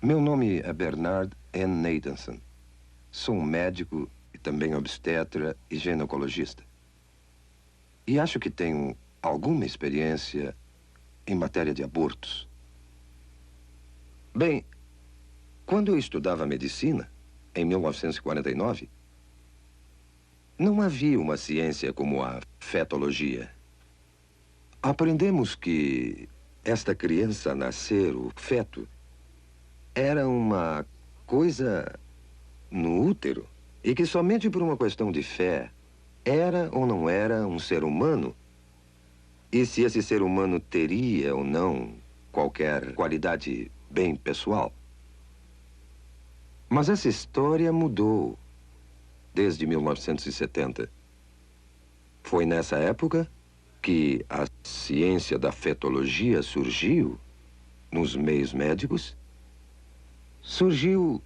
Meu nome é Bernard N. Nathanson. Sou um médico e também obstetra e ginecologista. E acho que tenho alguma experiência em matéria de abortos. Bem, quando eu estudava medicina, em 1949, não havia uma ciência como a fetologia. Aprendemos que esta criança a nascer, o feto, era uma coisa no útero e que somente por uma questão de fé era ou não era um ser humano e se esse ser humano teria ou não qualquer qualidade bem pessoal. Mas essa história mudou desde 1970. Foi nessa época que a ciência da fetologia surgiu nos meios médicos. Surgiu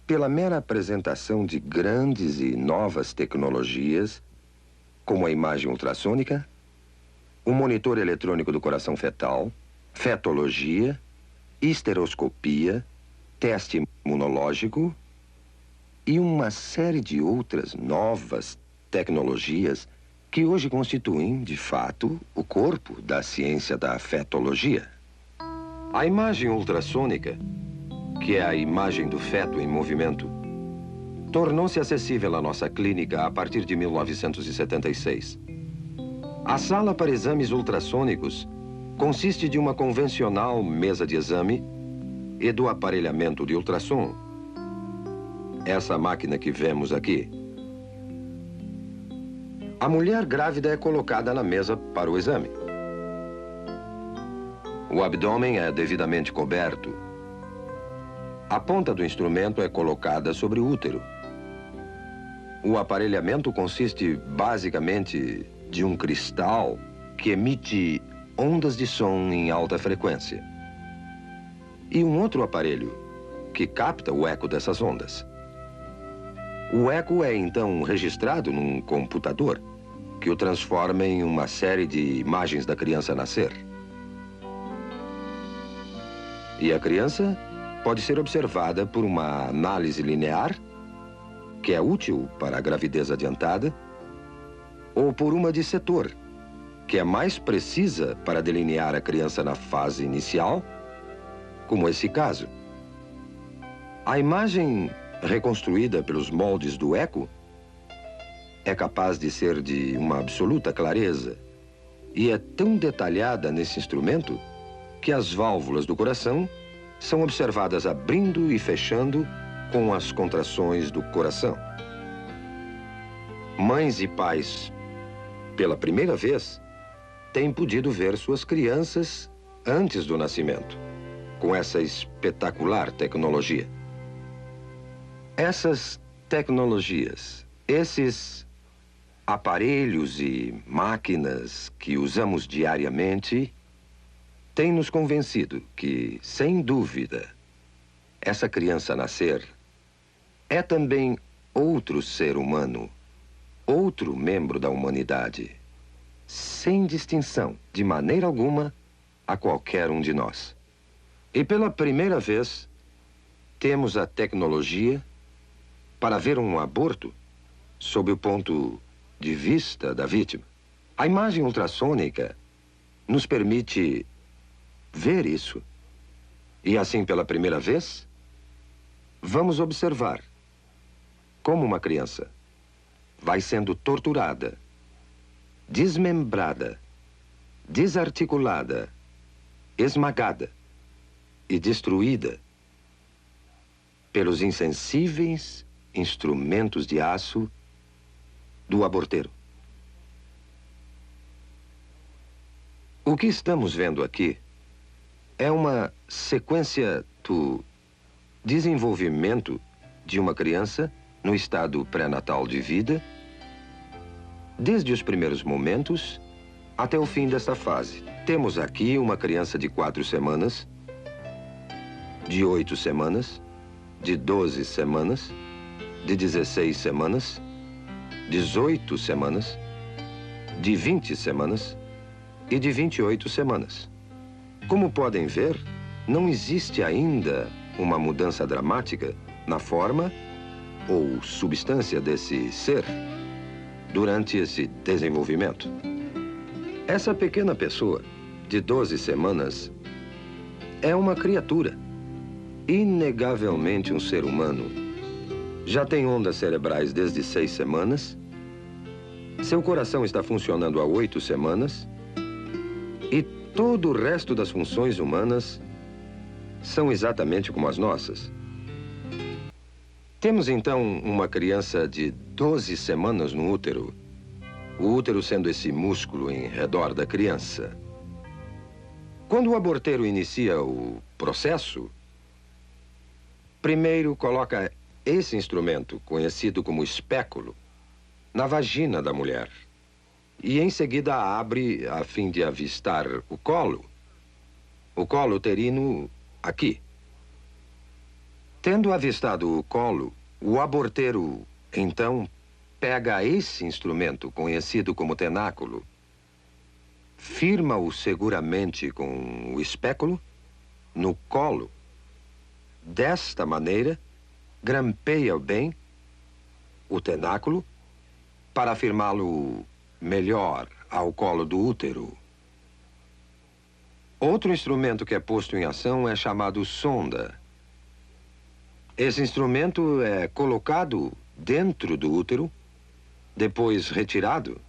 pela mera apresentação de grandes e novas tecnologias, como a imagem ultrassônica, o monitor eletrônico do coração fetal, fetologia, histeroscopia, teste imunológico e uma série de outras novas tecnologias que hoje constituem, de fato, o corpo da ciência da fetologia. A imagem ultrassônica, que é a imagem do feto em movimento, tornou-se acessível à nossa clínica a partir de 1976. A sala para exames ultrassônicos consiste de uma convencional mesa de exame e do aparelhamento de ultrassom. Essa máquina que vemos aqui. A mulher grávida é colocada na mesa para o exame. O abdômen é devidamente coberto. A ponta do instrumento é colocada sobre o útero. O aparelhamento consiste basicamente de um cristal que emite ondas de som em alta frequência. E um outro aparelho que capta o eco dessas ondas. O eco é então registrado num computador que o transforma em uma série de imagens da criança nascer. E a criança pode ser observada por uma análise linear, que é útil para a gravidez adiantada, ou por uma de setor, que é mais precisa para delinear a criança na fase inicial, como esse caso. A imagem reconstruída pelos moldes do eco é capaz de ser de uma absoluta clareza e é tão detalhada nesse instrumento que as válvulas do coração são observadas abrindo e fechando com as contrações do coração. Mães e pais, pela primeira vez, têm podido ver suas crianças antes do nascimento, com essa espetacular tecnologia. Essas tecnologias, esses aparelhos e máquinas que usamos diariamente têm nos convencido que, sem dúvida, essa criança a nascer é também outro ser humano, outro membro da humanidade, sem distinção, de maneira alguma, a qualquer um de nós. E pela primeira vez, temos a tecnologia para ver um aborto sob o ponto de vista da vítima. A imagem ultrassônica nos permite ver isso. E assim, pela primeira vez, vamos observar como uma criança vai sendo torturada, desmembrada, desarticulada, esmagada e destruída pelos insensíveis instrumentos de aço do aborteiro. O que estamos vendo aqui é uma sequência do desenvolvimento de uma criança no estado pré-natal de vida, desde os primeiros momentos até o fim desta fase. Temos aqui uma criança de 4 semanas, de 8 semanas, de 12 semanas, de 16 semanas, 18 semanas, de 20 semanas e de 28 semanas. Como podem ver, não existe ainda uma mudança dramática na forma ou substância desse ser durante esse desenvolvimento. Essa pequena pessoa, de 12 semanas, é uma criatura, inegavelmente um ser humano. Já tem ondas cerebrais desde 6 semanas, seu coração está funcionando há 8 semanas e todo o resto das funções humanas são exatamente como as nossas. Temos, então, uma criança de 12 semanas no útero, o útero sendo esse músculo em redor da criança. Quando o aborteiro inicia o processo, primeiro coloca esse instrumento, conhecido como espéculo, na vagina da mulher. E em seguida abre a fim de avistar o colo uterino aqui. Tendo avistado o colo, o aborteiro, então, pega esse instrumento, conhecido como tenáculo, firma-o seguramente com o espéculo no colo. Desta maneira, grampeia bem o tenáculo para firmá-lo melhor ao colo do útero. Outro instrumento que é posto em ação é chamado sonda. Esse instrumento é colocado dentro do útero, depois retirado,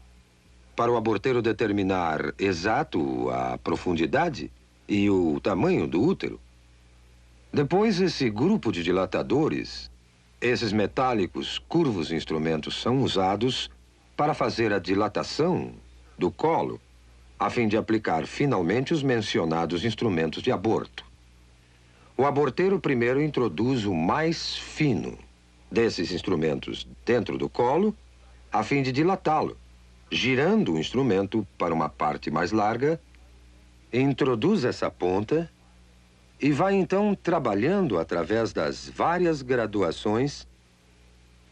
para o aborteiro determinar exato a profundidade e o tamanho do útero. Depois, esse grupo de dilatadores, esses metálicos, curvos instrumentos, são usados para fazer a dilatação do colo, a fim de aplicar finalmente os mencionados instrumentos de aborto. O aborteiro primeiro introduz o mais fino desses instrumentos dentro do colo, a fim de dilatá-lo, girando o instrumento para uma parte mais larga, introduz essa ponta e vai então trabalhando através das várias graduações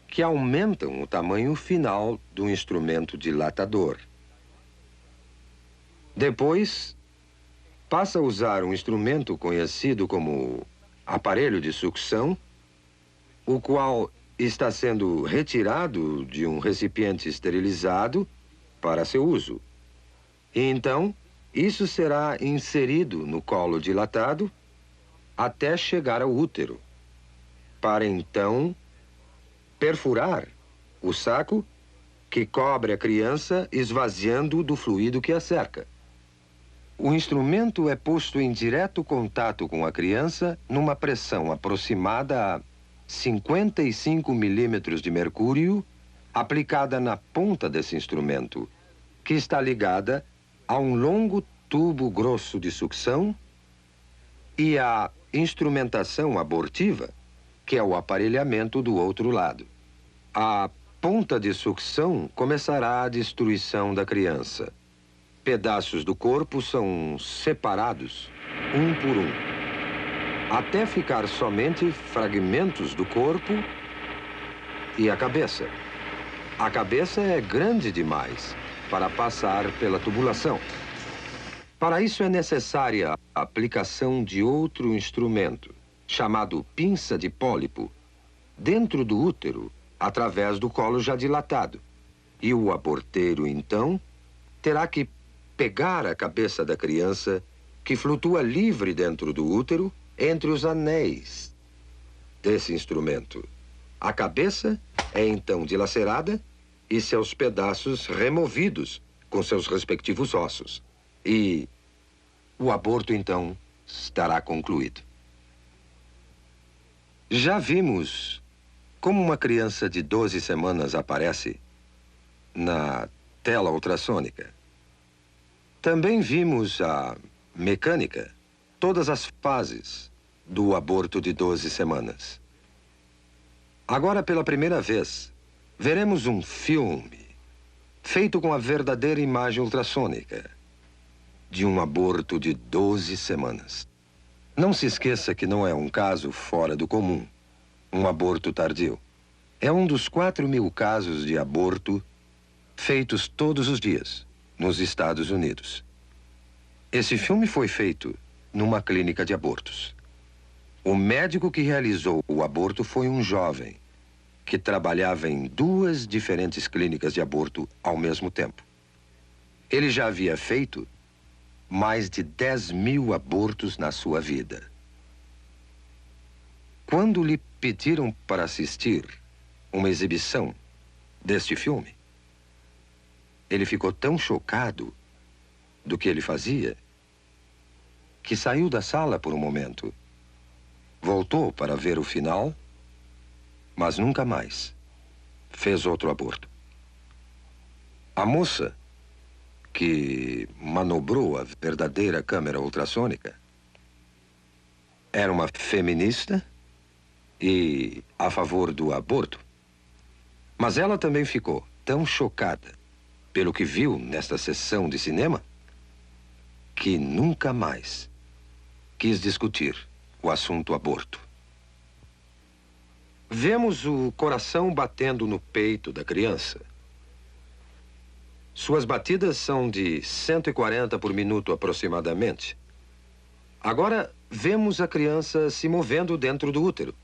que aumentam o tamanho final do instrumento dilatador. Depois, passa a usar um instrumento conhecido como aparelho de sucção, o qual está sendo retirado de um recipiente esterilizado para seu uso. E então, isso será inserido no colo dilatado até chegar ao útero, para então perfurar o saco que cobre a criança, esvaziando do fluido que a cerca. O instrumento é posto em direto contato com a criança numa pressão aproximada a 55 milímetros de mercúrio, aplicada na ponta desse instrumento, que está ligada a um longo tubo grosso de sucção e à instrumentação abortiva, que é o aparelhamento do outro lado. A ponta de sucção começará a destruição da criança. Pedaços do corpo são separados, um por um, até ficar somente fragmentos do corpo e a cabeça. A cabeça é grande demais para passar pela tubulação. Para isso é necessária a aplicação de outro instrumento, chamado pinça de pólipo, dentro do útero, através do colo já dilatado. E o aborteiro, então, terá que pegar a cabeça da criança, que flutua livre dentro do útero, entre os anéis desse instrumento. A cabeça é então dilacerada e seus pedaços removidos com seus respectivos ossos. E o aborto, então, estará concluído. Já vimos como uma criança de 12 semanas aparece na tela ultrassônica. Também vimos a mecânica, todas as fases do aborto de 12 semanas. Agora, pela primeira vez, veremos um filme feito com a verdadeira imagem ultrassônica de um aborto de 12 semanas. Não se esqueça que não é um caso fora do comum, um aborto tardio. É um dos 4.000 casos de aborto feitos todos os dias nos Estados Unidos. Esse filme foi feito numa clínica de abortos. O médico que realizou o aborto foi um jovem que trabalhava em 2 diferentes clínicas de aborto ao mesmo tempo. Ele já havia feito mais de 10.000 abortos na sua vida. Quando lhe pediram para assistir uma exibição deste filme, ele ficou tão chocado do que ele fazia que saiu da sala por um momento. Voltou para ver o final, mas nunca mais fez outro aborto. A moça que manobrou a verdadeira câmera ultrassônica era uma feminista e a favor do aborto. Mas ela também ficou tão chocada pelo que viu nesta sessão de cinema que nunca mais quis discutir o assunto aborto. Vemos o coração batendo no peito da criança. Suas batidas são de 140 por minuto aproximadamente. Agora vemos a criança se movendo dentro do útero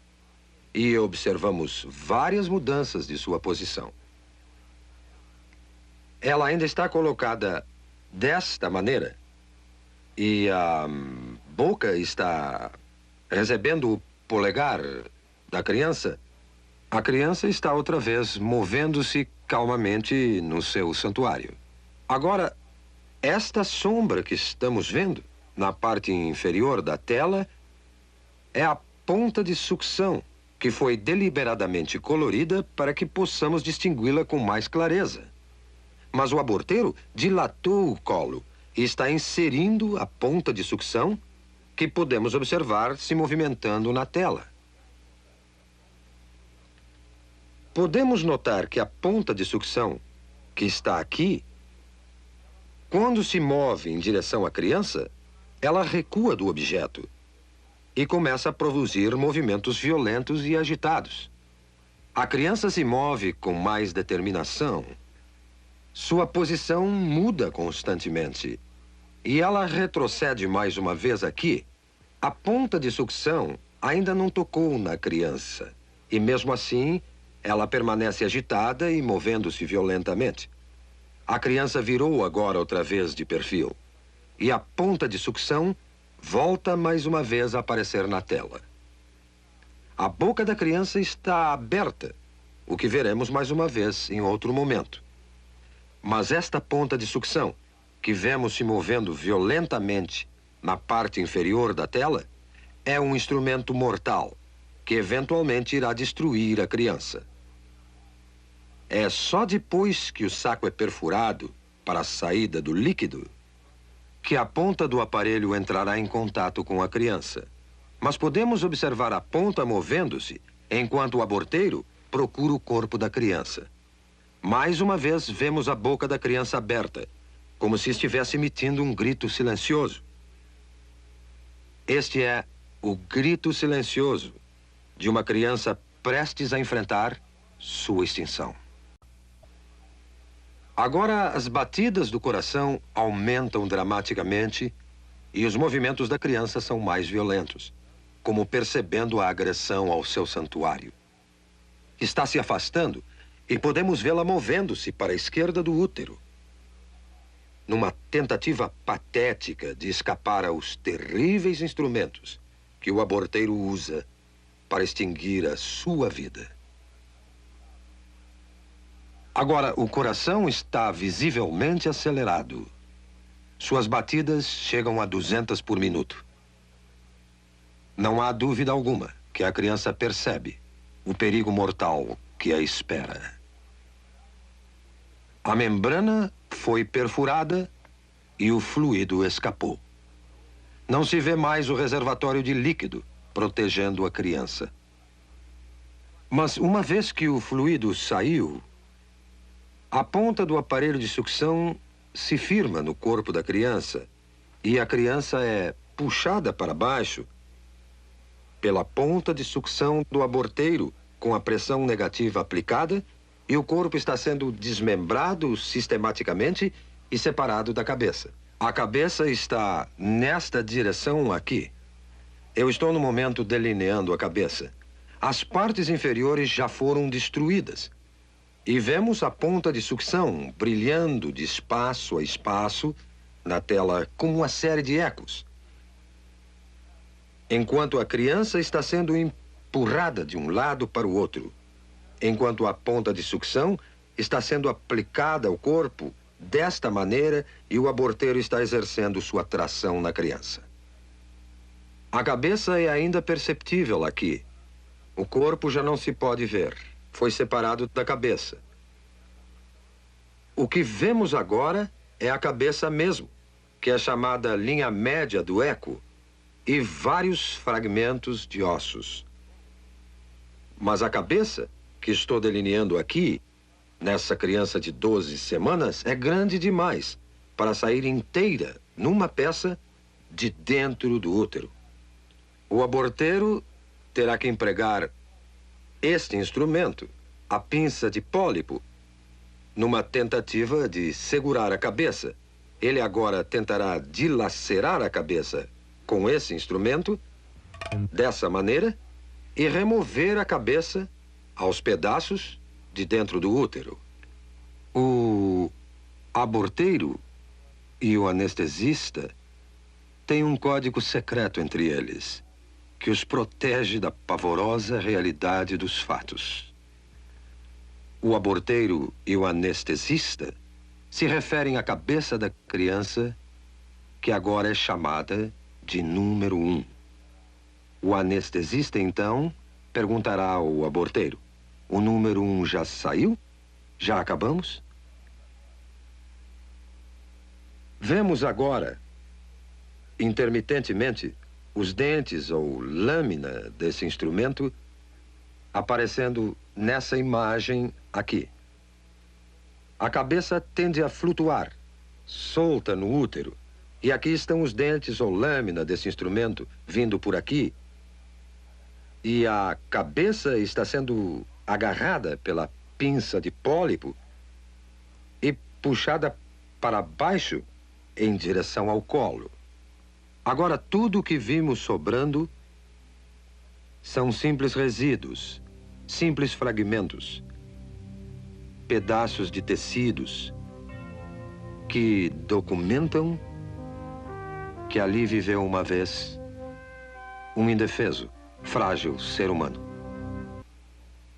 e observamos várias mudanças de sua posição. Ela ainda está colocada desta maneira e a boca está recebendo o polegar da criança. A criança está outra vez movendo-se calmamente no seu santuário. Agora, esta sombra que estamos vendo na parte inferior da tela é a ponta de sucção que foi deliberadamente colorida para que possamos distingui-la com mais clareza. Mas o aborteiro dilatou o colo e está inserindo a ponta de sucção que podemos observar se movimentando na tela. Podemos notar que a ponta de sucção que está aqui, quando se move em direção à criança, ela recua do objeto e começa a produzir movimentos violentos e agitados. A criança se move com mais determinação. Sua posição muda constantemente e ela retrocede mais uma vez aqui. A ponta de sucção ainda não tocou na criança e mesmo assim ela permanece agitada e movendo-se violentamente. A criança virou agora outra vez de perfil e a ponta de sucção volta mais uma vez a aparecer na tela. A boca da criança está aberta, o que veremos mais uma vez em outro momento. Mas esta ponta de sucção, que vemos se movendo violentamente na parte inferior da tela, é um instrumento mortal, que eventualmente irá destruir a criança. É só depois que o saco é perfurado para a saída do líquido que a ponta do aparelho entrará em contato com a criança. Mas podemos observar a ponta movendo-se enquanto o aborteiro procura o corpo da criança. Mais uma vez vemos a boca da criança aberta, como se estivesse emitindo um grito silencioso. Este é o grito silencioso de uma criança prestes a enfrentar sua extinção. Agora, as batidas do coração aumentam dramaticamente e os movimentos da criança são mais violentos, como percebendo a agressão ao seu santuário. Está se afastando e podemos vê-la movendo-se para a esquerda do útero, numa tentativa patética de escapar aos terríveis instrumentos que o aborteiro usa para extinguir a sua vida. Agora, o coração está visivelmente acelerado. Suas batidas chegam a 200 por minuto. Não há dúvida alguma que a criança percebe o perigo mortal que a espera. A membrana foi perfurada e o fluido escapou. Não se vê mais o reservatório de líquido protegendo a criança. Mas uma vez que o fluido saiu, a ponta do aparelho de sucção se firma no corpo da criança e a criança é puxada para baixo pela ponta de sucção do aborteiro com a pressão negativa aplicada e o corpo está sendo desmembrado sistematicamente e separado da cabeça. A cabeça está nesta direção aqui. Eu estou no momento delineando a cabeça. As partes inferiores já foram destruídas. E vemos a ponta de sucção brilhando de espaço a espaço na tela como uma série de ecos. Enquanto a criança está sendo empurrada de um lado para o outro. Enquanto a ponta de sucção está sendo aplicada ao corpo desta maneira e o aborteiro está exercendo sua tração na criança. A cabeça é ainda perceptível aqui. O corpo já não se pode ver. Foi separado da cabeça. O que vemos agora é a cabeça mesmo, que é chamada linha média do eco, e vários fragmentos de ossos. Mas a cabeça, que estou delineando aqui, nessa criança de 12 semanas, é grande demais para sair inteira numa peça de dentro do útero. O aborteiro terá que empregar este instrumento, a pinça de pólipo, numa tentativa de segurar a cabeça. Ele agora tentará dilacerar a cabeça com esse instrumento, dessa maneira, e remover a cabeça aos pedaços de dentro do útero. O aborteiro e o anestesista têm um código secreto entre eles, que os protege da pavorosa realidade dos fatos. O aborteiro e o anestesista se referem à cabeça da criança, que agora é chamada de número 1. O anestesista, então, perguntará ao aborteiro: o número 1 já saiu? Já acabamos? Vemos agora, intermitentemente, os dentes ou lâmina desse instrumento aparecendo nessa imagem aqui. A cabeça tende a flutuar, solta no útero. E aqui estão os dentes ou lâmina desse instrumento vindo por aqui. E a cabeça está sendo agarrada pela pinça de pólipo e puxada para baixo em direção ao colo. Agora, tudo o que vimos sobrando são simples resíduos, simples fragmentos, pedaços de tecidos que documentam que ali viveu uma vez um indefeso, frágil ser humano.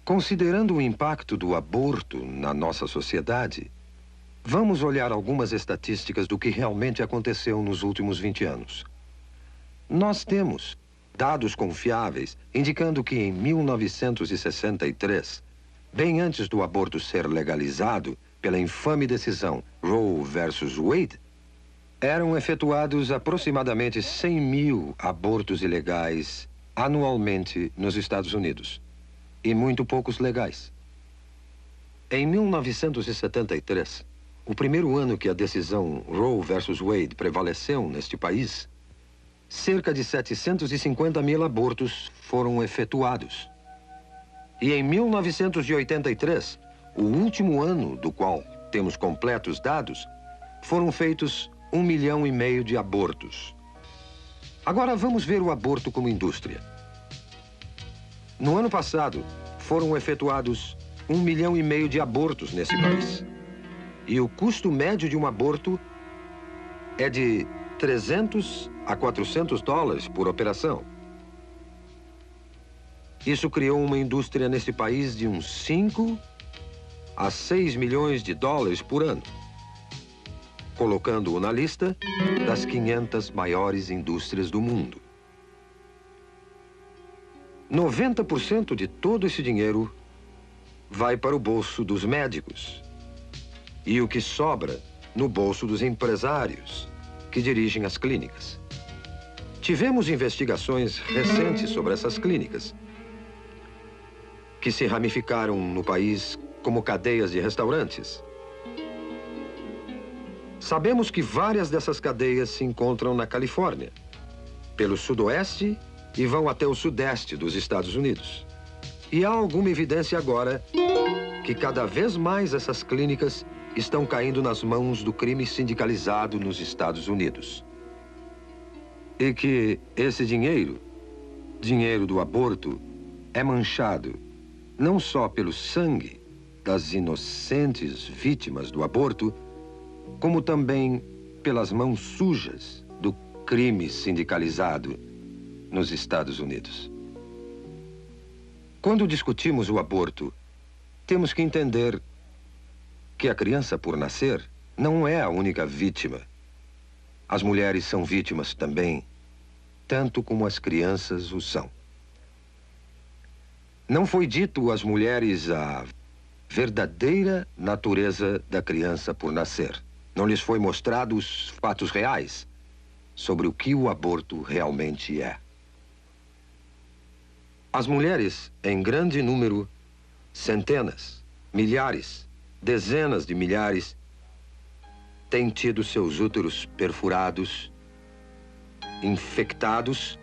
Considerando o impacto do aborto na nossa sociedade, vamos olhar algumas estatísticas do que realmente aconteceu nos últimos 20 anos. Nós temos dados confiáveis indicando que em 1963, bem antes do aborto ser legalizado pela infame decisão Roe versus Wade, eram efetuados aproximadamente 100 mil abortos ilegais anualmente nos Estados Unidos, e muito poucos legais. Em 1973, o primeiro ano que a decisão Roe versus Wade prevaleceu neste país, cerca de 750 mil abortos foram efetuados. E em 1983, o último ano do qual temos completos dados, foram feitos 1,5 milhão de abortos. Agora vamos ver o aborto como indústria. No ano passado, foram efetuados 1,5 milhão de abortos nesse país. E o custo médio de um aborto é de 300 a 400 dólares por operação. Isso criou uma indústria nesse país de uns 5 a 6 milhões de dólares por ano, colocando-o na lista das 500 maiores indústrias do mundo. 90% de todo esse dinheiro vai para o bolso dos médicos e o que sobra no bolso dos empresários que dirigem as clínicas. Tivemos investigações recentes sobre essas clínicas, que se ramificaram no país como cadeias de restaurantes. Sabemos que várias dessas cadeias se encontram na Califórnia, pelo sudoeste e vão até o sudeste dos Estados Unidos. E há alguma evidência agora que cada vez mais essas clínicas estão caindo nas mãos do crime sindicalizado nos Estados Unidos. E que esse dinheiro dinheiro do aborto é manchado não só pelo sangue das inocentes vítimas do aborto, como também pelas mãos sujas do crime sindicalizado nos Estados Unidos. Quando discutimos o aborto, temos que entender que a criança por nascer não é a única vítima. As mulheres são vítimas também, tanto como as crianças o são. Não foi dito às mulheres a verdadeira natureza da criança por nascer. Não lhes foi mostrado os fatos reais sobre o que o aborto realmente é. As mulheres, em grande número, centenas, milhares, dezenas de milhares, têm tido seus úteros perfurados, infectados,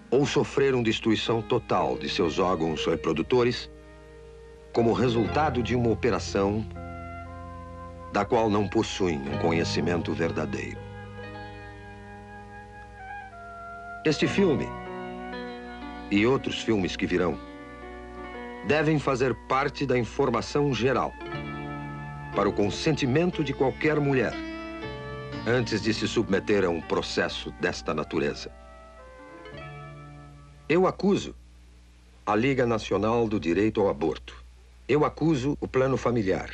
ou sofreram destruição total de seus órgãos reprodutores como resultado de uma operação da qual não possuem um conhecimento verdadeiro. Este filme e outros filmes que virão devem fazer parte da informação geral para o consentimento de qualquer mulher antes de se submeter a um processo desta natureza. Eu acuso a Liga Nacional do Direito ao Aborto. Eu acuso o Plano Familiar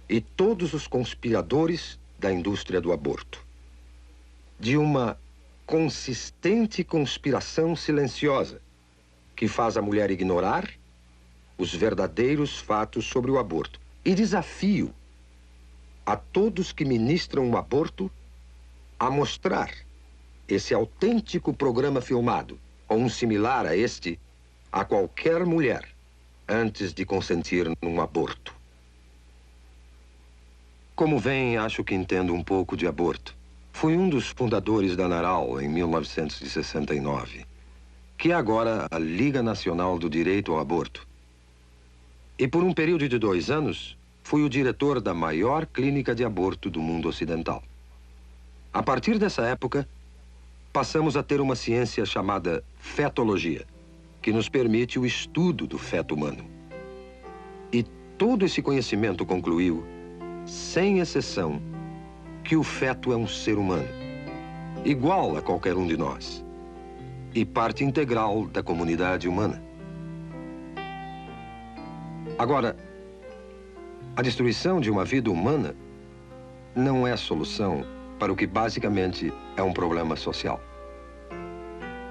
e todos os conspiradores da indústria do aborto de uma consistente conspiração silenciosa que faz a mulher ignorar os verdadeiros fatos sobre o aborto. E desafio a todos que ministram o aborto a mostrar esse autêntico programa filmado, ou um similar a este, a qualquer mulher antes de consentir num aborto. Como veem, acho que entendo um pouco de aborto. Fui um dos fundadores da NARAL em 1969, que é agora a Liga Nacional do Direito ao Aborto. E por um período de 2 anos, fui o diretor da maior clínica de aborto do mundo ocidental. A partir dessa época, passamos a ter uma ciência chamada fetologia, que nos permite o estudo do feto humano. E todo esse conhecimento concluiu, sem exceção, que o feto é um ser humano, igual a qualquer um de nós, e parte integral da comunidade humana. Agora, a destruição de uma vida humana não é solução para o que basicamente é um problema social.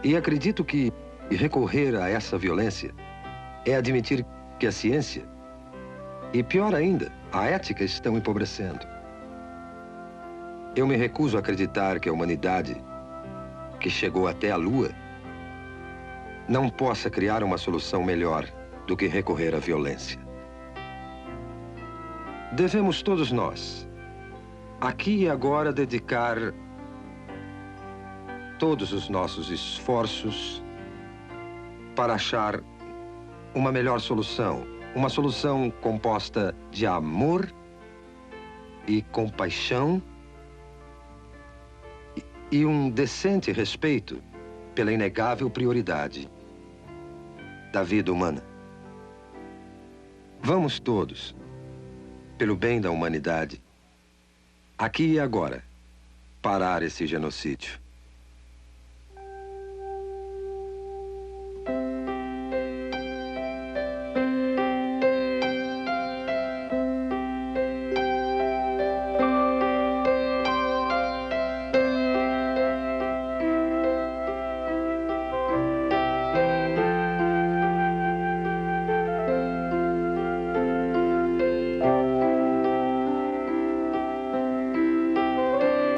E acredito que recorrer a essa violência é admitir que a ciência, e pior ainda, a ética estão empobrecendo. Eu me recuso a acreditar que a humanidade, que chegou até a Lua, não possa criar uma solução melhor do que recorrer à violência. Devemos todos nós, aqui e agora, dedicar todos os nossos esforços para achar uma melhor solução. Uma solução composta de amor e compaixão e um decente respeito pela inegável prioridade da vida humana. Vamos todos, pelo bem da humanidade, aqui e agora, parar esse genocídio.